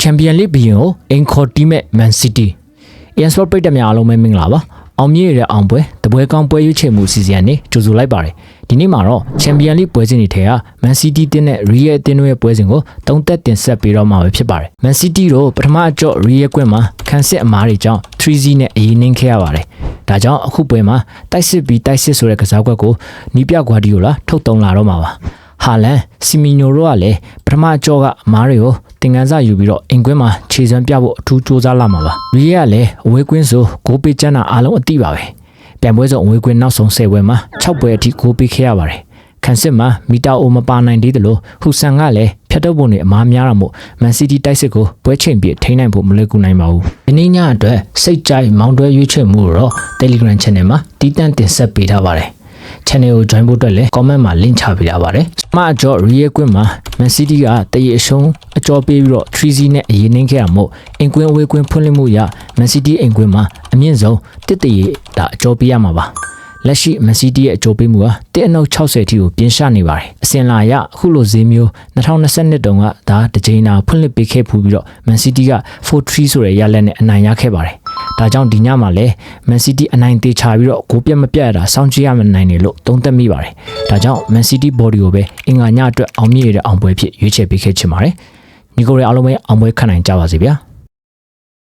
Champions League ဘီယံကိုအင်ခေါ်တီးမဲ့ Man City Sport ပိတ်တက်များအားလုံးပဲမင်္ဂလာပါအောင်မြင့်ရတဲ့အောင်ပွဲတပွဲကောင်းပွဲရွေးချယ်မှုအစီအစဉ်နဲ့ကြိုဆိုလိုက်ပါတယ်ဒီနေ့မှာတော့ Champions League ပွဲစဉ်တွေထဲက Man City တင်းနဲ့ Real အသင်းတို့ရဲ့ပွဲစဉ်ကိုသုံးသက်တင်ဆက်ပေးတော့မှာပဲဖြစ်ပါတယ် Man City တို့ပထမအကြော့ Real ကွင်းမှာခံစစ်အမားတွေကြောင့် 3-0 နဲ့အရေးနှင်းခဲ့ရပါတယ်ဒါကြောင့်အခုပွဲမှာတိုက်စစ်ပြီးတိုက်စစ်ဆိုတဲ့ကစားကွက်ကိုနီးပြဂွာဒီယိုလာထုတ်သုံးလာတော့မှာပါဟာလန်စီမီညိုတို့ကလည်းပထမအကြော့ကအမားတွေကိုတင်ကန်းစာယူပြီးတော့အင်ကွင်းမှာခြေစွမ်းပြဖို့အထူးစူးစမ်းလာမှာပါရီးယားလည်းအဝေးကွင်းဆိုဂိုးပေးချမ်းတာအားလုံးအတိပါပဲပြန်ပွဲဆုံးအဝေးကွင်းနောက်ဆုံး10ပွဲမှာ6ပွဲအထိဂိုးပေးခဲ့ရပါတယ်ခန်းစစ်မှာမီတာအိုမပါနိုင်သေးတယ်လို့ဟူဆန်ကလည်းဖြတ်တော့ပုံတွေအမားများတာမို့မန်စီးတီးတိုက်စစ်ကိုပွဲချိန်ပြီးထိန်းနိုင်ဖို့မလွယ်ကူနိုင်ပါဘူးဒီနေ့ညအတွက်စိတ်ကြိုက်မောင်းတွဲရွေးချယ်မှုတော့ Telegram Channel မှာတီးတန့်တင်ဆက်ပေးထားပါတယ်channel ကို join ဖို့အတွက်လည်း comment မှာ link ချပေးရပါတယ်။မှအကျော် Real ကွင်းမှာ Man City ကတရေအရှုံးအကျော်ပေးပြီးတော့ 3-0 နဲ့အရေးနှင်းခဲ့ရမို့အင်ကွင်းအဝေးကွင်းဖွင့်လှစ်မှုရ Man City အင်ကွင်းမှာအမြင့်ဆုံးတစ်တရေဒါအကျော်ပေးရမှာပါ။လက်ရှိ Man City ရဲ့အကျော်ပေးမှုက1အနှုတ်60အထိကိုပြင်ရှနေပါတယ်။အစင်လာရအခုလိုဈေးမျိုး2022တုန်းကဒါတကြိမ်နာဖွင့်လှစ်ပေးခဲ့ဖူးပြီးတော့ Man City က 4-3 ဆိုတဲ့ရလဒ်နဲ့အနိုင်ရခဲ့ပါတယ်။ဒါကြောင့်ဒီညမှာလည်း Man City အနိုင်သေးချပြီးတော့ဂိုးပြတ်မပြတ်ရတာစောင့်ကြည့်ရမနိုင်နေလို့သုံးသပ်မိပါတယ်။ဒါကြောင့် Man City body ကိုပဲအင်္ဂါညအတွက်အောင်မြင့်ရတဲ့အောင်ပွဲဖြစ်ရွေးချယ်ပေးခဲ့ချင်ပါတယ်။ညီကိုတွေအားလုံးပဲအောင်ပွဲခံနိုင်ကြပါစေဗျာ။